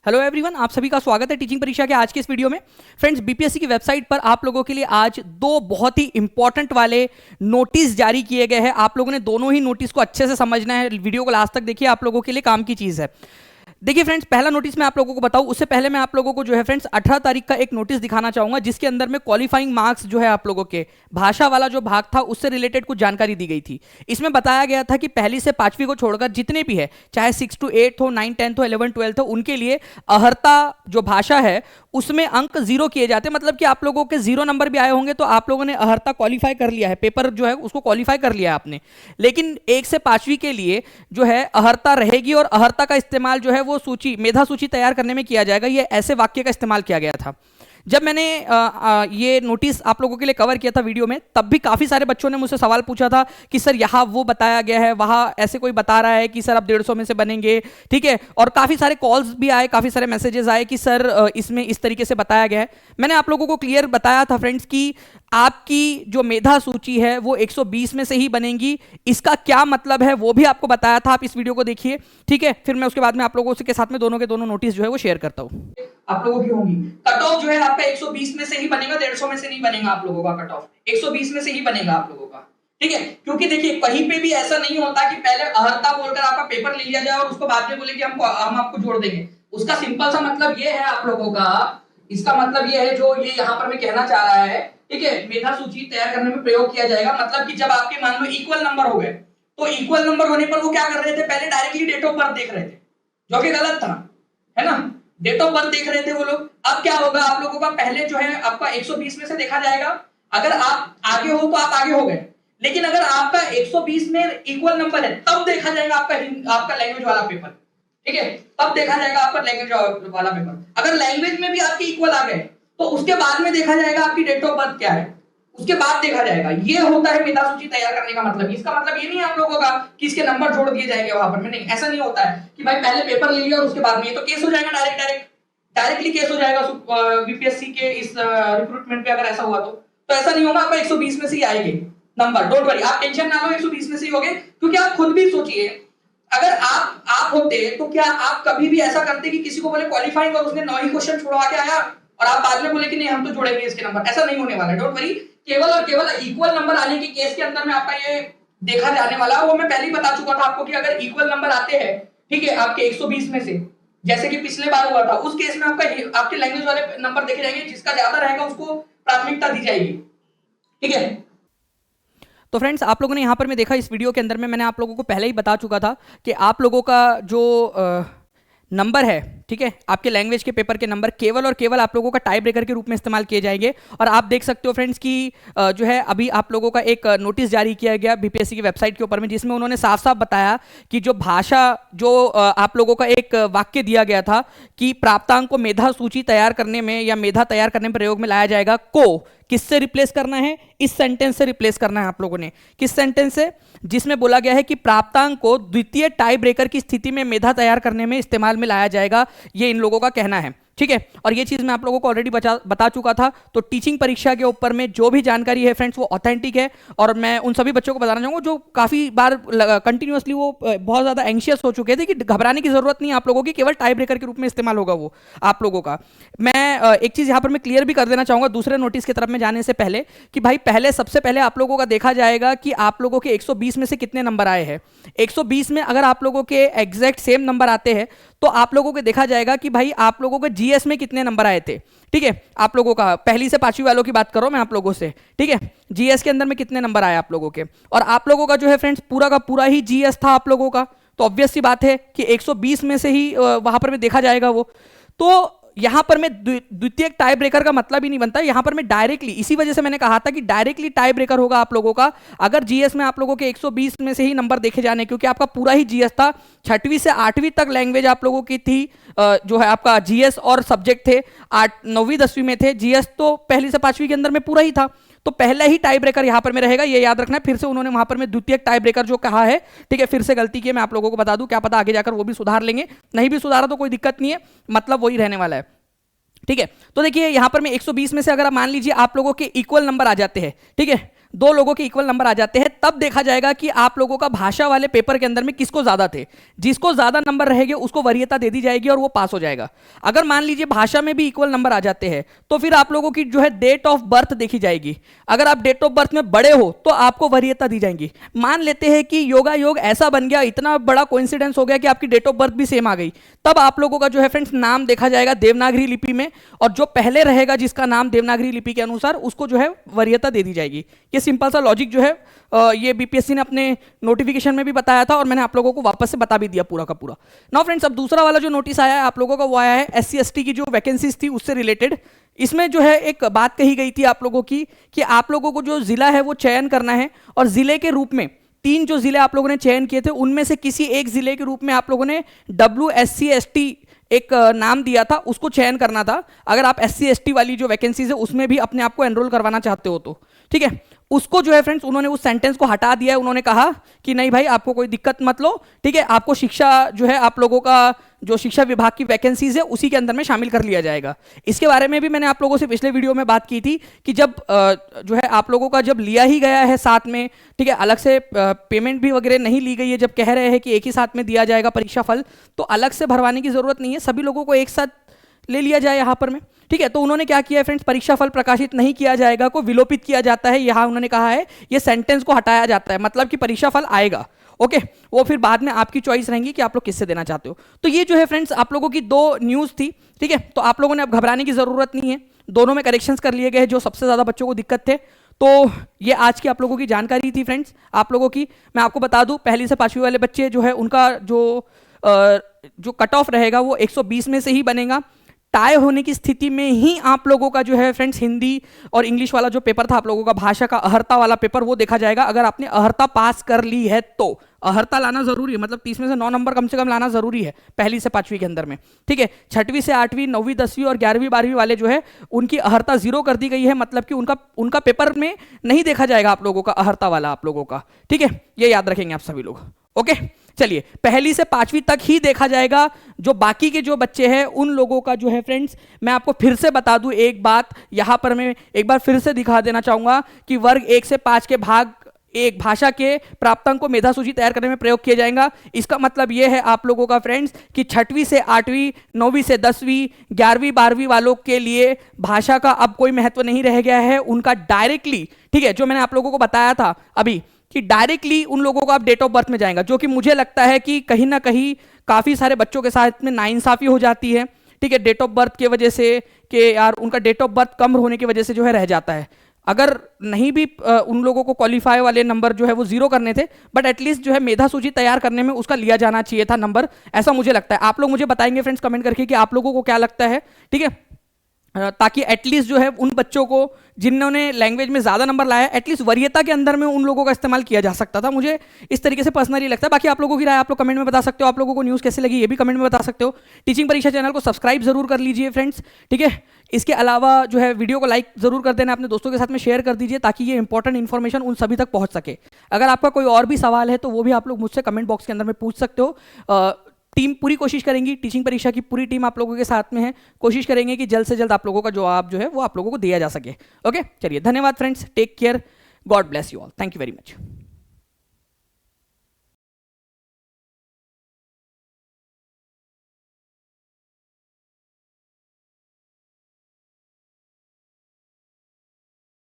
Hello everyone, आप सभी का स्वागत है टीचिंग परीक्षा के आज के इस वीडियो में। फ्रेंड्स, बीपीएससी की वेबसाइट पर आप लोगों के लिए आज दो बहुत ही इंपॉर्टेंट वाले नोटिस जारी किए गए हैं। आप लोगों ने दोनों ही नोटिस को अच्छे से समझना है। वीडियो को लास्ट तक देखिए, आप लोगों के लिए काम की चीज़ है। देखिए फ्रेंड्स, पहला नोटिस मैं आप लोगों को बताऊं उससे पहले मैं आप लोगों को जो है फ्रेंड्स 18 तारीख का एक नोटिस दिखाना चाहूंगा, जिसके अंदर में क्वालिफाइंग मार्क्स जो है आप लोगों के भाषा वाला जो भाग था उससे रिलेटेड कुछ जानकारी दी गई थी। इसमें बताया गया था कि पहली से पांचवी को छोड़कर जितने भी है, चाहे 6 to 8 हो, 9 10 हो, 11 12 हो, उनके लिए अहर्ता जो भाषा है उसमें अंक जीरो किए जाते हैं। मतलब कि आप लोगों के जीरो नंबर भी आए होंगे तो आप लोगों ने अहर्ता क्वालिफाई कर लिया है, पेपर जो है उसको क्वालिफाई कर लिया है आपने। लेकिन 1 से 5वीं के लिए जो है अहर्ता रहेगी और अहर्ता का इस्तेमाल जो है वो सूची, मेधा सूची तैयार करने में किया जाएगा। ये ऐसे वाक्य का इस्तेमाल किया गया था। जब मैंने ये नोटिस आप लोगों के लिए कवर किया था वीडियो में, तब भी काफ़ी सारे बच्चों ने मुझसे सवाल पूछा था कि सर यहाँ वो बताया गया है, वहाँ ऐसे कोई बता रहा है कि सर अब 150 में से बनेंगे, ठीक है। और काफ़ी सारे कॉल्स भी आए, काफ़ी सारे मैसेजेस आए कि सर इसमें इस तरीके से बताया गया है। मैंने आप लोगों को क्लियर बताया था फ्रेंड्स कि आपकी जो मेधा सूची है वो 120 में से ही बनेगी। इसका क्या मतलब है वो भी आपको बताया था, आप इस वीडियो को देखिए, ठीक है। फिर मैं उसके बाद में आप लोगों के साथ में दोनों के दोनों नोटिस जो है वो शेयर करता हूँ। आप लोगों की होंगी कट ऑफ जो है आपका 120 में से ही बनेगा, 150 में से नहीं बनेगा। आप लोगों का कट ऑफ 120 में से ही बनेगा आप लोगों का, ठीक है। क्योंकि देखिए कहीं पे भी ऐसा नहीं होता कि पहले अहर्ता बोलकर आपका पेपर ले लिया जाए और उसको बाद में बोले कि हम आपको जोड़ देंगे। उसका सिंपल सा मतलब ये है आप लोगों का, इसका मतलब ये है जो ये यहाँ पर मैं कहना चाह रहा है, ठीक है। मेधा सूची तैयार करने में प्रयोग किया जाएगा। मतलब कि जब आपके मान लो इक्वल नंबर हो गए, तो इक्वल नंबर होने पर वो क्या कर रहे थे, पहले डायरेक्टली डेट ऑफ बर्थ देख रहे थे, जो कि गलत था, है ना। डेट ऑफ बर्थ देख रहे थे वो लोग। अब क्या होगा आप लोगों का, पहले जो है आपका 120 में से देखा जाएगा। अगर आप आगे हो तो आप आगे हो गए, लेकिन अगर आपका 120 में इक्वल नंबर है तब देखा जाएगा आपका लैंग्वेज वाला पेपर, ठीक है। तब देखा जाएगा आपका लैंग्वेज वाला पेपर। अगर लैंग्वेज में भी आपके इक्वल आ गए तो उसके बाद में देखा जाएगा आपकी डेट ऑफ बर्थ क्या है, उसके बाद देखा जाएगा। ये होता है मेधा सूची तैयार करने का मतलब। इसका मतलब ये नहीं है आप लोगों का कि इसके नंबर जोड़ दिए जाएंगे वहां पर में, नहीं, ऐसा नहीं होता है कि भाई पहले पेपर ले लिया और उसके बाद में। ये तो केस हो जाएगा, डायरेक्टली केस हो जाएगा बीपीएससी के इस रिक्रूटमेंट पे। अगर ऐसा हुआ तो ऐसा नहीं होगा, आपका 120 में से ही आएंगे नंबर। डोंट वरी, आप टेंशन ना लो, 120 में से ही होंगे। क्योंकि आप खुद भी सोचिए, अगर आप होते तो क्या आप कभी भी ऐसा करते कि किसी को बोले क्वालिफाइंग और उसने 9 ही क्वेश्चन छुड़वा के आया और आप बाद में बोले कि नहीं हम तो जोड़ेंगे इसके नंबर। ऐसा नहीं होने वाला, डोंट वरी। केवल और केवल इक्वल नंबर आने के केस के अंदर में आपका ये देखा जाने वाला है। वो मैं पहले ही बता चुका था आपको कि अगर इक्वल नंबर आते हैं, ठीक है, आपके 120 में से, जैसे कि पिछले बार हुआ था, उस केस में आपके लैंग्वेज वाले नंबर देखे जाएंगे। जिसका ज्यादा रहेगा उसको प्राथमिकता दी जाएगी, ठीक है। तो फ्रेंड्स, आप लोगों ने यहाँ पर मैं देखा इस वीडियो के अंदर में मैंने आप लोगों को पहले ही बता चुका था कि आप लोगों का जो नंबर है, ठीक है, आपके लैंग्वेज के पेपर के नंबर केवल और केवल आप लोगों का टाई ब्रेकर के रूप में इस्तेमाल किए जाएंगे। और आप देख सकते हो फ्रेंड्स कि जो है अभी आप लोगों का एक नोटिस जारी किया गया बीपीएससी की वेबसाइट के ऊपर में, जिसमें उन्होंने साफ साफ बताया कि जो भाषा, जो आप लोगों का एक वाक्य दिया गया था कि प्राप्तांक को मेधा सूची तैयार करने में या मेधा तैयार करने में प्रयोग में लाया जाएगा, को किससे रिप्लेस करना है, इस सेंटेंस से रिप्लेस करना है आप लोगों ने। किस सेंटेंस से, जिसमें बोला गया है कि प्राप्तांक को द्वितीय टाई ब्रेकर की स्थिति में मेधा तैयार करने में इस्तेमाल में लाया जाएगा, ये इन लोगों का कहना है, ठीक है। और ये चीज मैं आप लोगों को ऑलरेडी बता चुका था। तो टीचिंग परीक्षा के ऊपर में जो भी जानकारी है फ्रेंड्स वो ऑथेंटिक है। और मैं उन सभी बच्चों को बताना चाहूंगा जो काफी बार कंटिन्यूअसली वो बहुत ज्यादा एंशियस हो चुके थे कि घबराने की जरूरत नहीं है आप लोगों की, केवल टाई ब्रेकर के रूप में इस्तेमाल होगा वो आप लोगों का। मैं एक चीज यहां पर मैं क्लियर भी कर देना चाहूंगा दूसरे नोटिस की तरफ में जाने से पहले, कि भाई पहले सबसे पहले आप लोगों का देखा जाएगा कि आप लोगों के 120 में से कितने नंबर आए हैं। 120 में अगर आप लोगों के एग्जैक्ट सेम नंबर आते हैं तो आप लोगों को देखा जाएगा कि भाई आप लोगों को जीएस में कितने नंबर आए थे, ठीक है। आप लोगों का पहली से पांचवी वालों की बात करो मैं आप लोगों से, ठीक है। जीएस के अंदर में कितने नंबर आए आप लोगों के, और आप लोगों का जो है फ्रेंड्स पूरा का पूरा ही जीएस था आप लोगों का। तो ऑब्वियस सी बात है कि 120 में से ही वहां पर में देखा जाएगा वो। तो यहां पर मैं द्वितीय टाई ब्रेकर का मतलब ही नहीं बनता। यहां पर मैं डायरेक्टली, इसी वजह से मैंने कहा था कि डायरेक्टली टाई ब्रेकर होगा आप लोगों का अगर जीएस में आप लोगों के 120 में से ही नंबर देखे जाने, क्योंकि आपका पूरा ही जीएस था। 6वीं से 8वीं तक लैंग्वेज आप लोगों की थी, जो है आपका जीएस और सब्जेक्ट थे। 9वीं 10वीं में थे, जीएस तो पहली से 5वीं के अंदर में पूरा ही था। तो पहला ही टाई ब्रेकर यहां पर में रहेगा, ये याद रखना है। फिर से उन्होंने वहां पर में द्वितीय टाई ब्रेकर जो कहा है, ठीक है, फिर से गलती की मैं आप लोगों को बता दूं, क्या पता आगे जाकर वो भी सुधार लेंगे। नहीं भी सुधारा तो कोई दिक्कत नहीं है, मतलब वही रहने वाला है, ठीक है। तो देखिए यहां पर मैं 120 में से अगर मान लीजिए आप लोगों के इक्वल नंबर आ जाते हैं, ठीक है, दो लोगों के इक्वल नंबर आ जाते हैं, तब देखा जाएगा कि आप लोगों का भाषा वाले पेपर के अंदर में किसको ज्यादा थे। जिसको ज्यादा नंबर रहेंगे उसको वरीयता दे दी जाएगी और वो पास हो जाएगा। अगर मान लीजिए भाषा में भी इक्वल नंबर आ जाते हैं तो फिर आप लोगों की जो है डेट ऑफ बर्थ देखी जाएगी। अगर आप डेट ऑफ बर्थ में बड़े हो तो आपको वरीयता दी जाएगी। मान लेते हैं कि योगा योग ऐसा बन गया, इतना बड़ा कोइंसिडेंस हो गया कि आपकी डेट ऑफ बर्थ भी सेम आ गई, तब आप लोगों का जो है फ्रेंड्स नाम देखा जाएगा देवनागरी लिपि में, और जो पहले रहेगा जिसका नाम देवनागरी लिपि के अनुसार उसको जो है वरीयता दे दी जाएगी। ये सिंपल सा लॉजिक जो है ये बीपीएससी ने अपने नोटिफिकेशन में भी बताया था और मैंने आप लोगों को वापस से बता भी दिया पूरा का पूरा। नाउ फ्रेंड्स, अब दूसरा वाला जो नोटिस आया है आप लोगों का वो आया है एससी एसटी की जो वैकेंसीज थी उससे रिलेटेड। इसमें जो है एक बात कही गई थी आप लोगों की कि आप लोगों को जो जिला है वो चयन करना है, और जिले के रूप में 3 जो जिले आप लोगों ने चयन किए थे उनमें से किसी एक जिले के रूप में आप लोगों ने WSC/ST एक नाम दिया था, उसको चयन करना था। अगर आप SC/ST वाली जो वैकेंसीज है उसमें भी अपने आप को एनरोल करवाना चाहते हो तो ठीक है, उसको जो है फ्रेंड्स उन्होंने उस सेंटेंस को हटा दिया है। उन्होंने कहा कि नहीं भाई आपको कोई दिक्कत मत लो, ठीक है, आपको शिक्षा जो है आप लोगों का जो शिक्षा विभाग की वैकेंसीज है उसी के अंदर में शामिल कर लिया जाएगा। इसके बारे में भी मैंने आप लोगों से पिछले वीडियो में बात की थी कि जब जो है आप लोगों का जब लिया ही गया है साथ में, ठीक है, अलग से पेमेंट भी वगैरह नहीं ली गई है, जब कह रहे हैं कि एक ही साथ में दिया जाएगा परीक्षा फल, तो अलग से भरवाने की जरूरत नहीं है, सभी लोगों को एक साथ ले लिया जाए यहाँ पर में, ठीक है। तो उन्होंने क्या किया है फ्रेंड्स, परीक्षा फल प्रकाशित नहीं किया जाएगा को विलोपित किया जाता है, यहाँ उन्होंने कहा है ये सेंटेंस को हटाया जाता है, मतलब कि परीक्षा फल आएगा, ओके, वो फिर बाद में आपकी चॉइस रहेंगी कि आप लोग किससे देना चाहते हो। तो ये जो है फ्रेंड्स आप लोगों की 2 न्यूज़ थी, ठीक है, तो आप लोगों ने अब घबराने की जरूरत नहीं है, दोनों में करेक्शंस कर लिए गए जो सबसे ज्यादा बच्चों को दिक्कत थे। तो ये आज की आप लोगों की जानकारी थी फ्रेंड्स आप लोगों की। मैं आपको बता दूं पहली से 5वीं वाले बच्चे जो है उनका जो कट ऑफ रहेगा वो 120 में से ही बनेगा। टाई होने की स्थिति में ही आप लोगों का जो है फ्रेंड्स हिंदी और इंग्लिश वाला जो पेपर था आप लोगों का भाषा का अहर्ता वाला पेपर वो देखा जाएगा। अगर आपने अहर्ता पास कर ली है तो अहर्ता लाना जरूरी है, मतलब 30 में से 9 नंबर कम से कम लाना जरूरी है पहली से 5वीं के अंदर में, ठीक है। 6वीं से 8वीं 9वीं 10वीं और 11वीं 12वीं वाले जो है उनकी अहर्ता 0 कर दी गई है, मतलब कि उनका पेपर में नहीं देखा जाएगा आप लोगों का अहर्ता वाला आप लोगों का, ठीक है, ये याद रखेंगे आप सभी लोग, ओके। चलिए पहली से 5वीं तक ही देखा जाएगा, जो बाकी के जो बच्चे हैं उन लोगों का जो है फ्रेंड्स मैं आपको फिर से बता दूं एक बात, यहां पर मैं एक बार फिर से दिखा देना चाहूंगा कि वर्ग 1 से 5 के भाग 1 भाषा के प्राप्तांक को मेधा सूची तैयार करने में प्रयोग किया जाएगा। इसका मतलब यह है आप लोगों का फ्रेंड्स कि 6वीं से 8वीं 9वीं से 10वीं 11वीं 12वीं वालों के लिए भाषा का अब कोई महत्व नहीं रह गया है, उनका डायरेक्टली, ठीक है, जो मैंने आप लोगों को बताया था अभी कि डायरेक्टली उन लोगों को आप डेट ऑफ बर्थ में जाएगा, जो कि मुझे लगता है कि कहीं ना कहीं काफी सारे बच्चों के साथ में नाइंसाफी हो जाती है, ठीक है, डेट ऑफ बर्थ की वजह से कि यार उनका डेट ऑफ बर्थ कम होने की वजह से जो है रह जाता है। अगर नहीं भी उन लोगों को क्वालिफाई वाले नंबर जो है वो 0 करने थे, बट एटलीस्ट जो है मेधा सूची तैयार करने में उसका लिया जाना चाहिए था नंबर, ऐसा मुझे लगता है। आप लोग मुझे बताएंगे फ्रेंड्स कमेंट करके कि आप लोगों को क्या लगता है, ठीक है, ताकि एटलीस्ट जो है उन बच्चों को जिन्होंने लैंग्वेज में ज़्यादा नंबर लाया एटलीस्ट वरीयता के अंदर में उन लोगों का इस्तेमाल किया जा सकता था। मुझे इस तरीके से पर्सनली लगता है। बाकी आप लोगों की राय आप लोग कमेंट में बता सकते हो, आप लोगों को न्यूज़ कैसे लगी ये भी कमेंट में बता सकते हो। टीचिंग परीक्षा चैनल को सब्सक्राइब जरूर कर लीजिए फ्रेंड्स, ठीक है। इसके अलावा जो है वीडियो को लाइक जरूर कर देना, अपने दोस्तों के साथ में शेयर कर दीजिए ताकि ये इंपॉर्टेंट इन्फॉर्मेशन उन सभी तक पहुंच सके। अगर आपका कोई और भी सवाल है तो वो भी आप लोग मुझसे कमेंट बॉक्स के अंदर में पूछ सकते हो। टीम पूरी कोशिश करेंगी, टीचिंग परीक्षा की पूरी टीम आप लोगों के साथ में है, कोशिश करेंगे कि जल्द से जल्द आप लोगों का जवाब जो है वो आप लोगों को दिया जा सके। ओके, चलिए धन्यवाद friends, take care, God bless you all, thank you very much.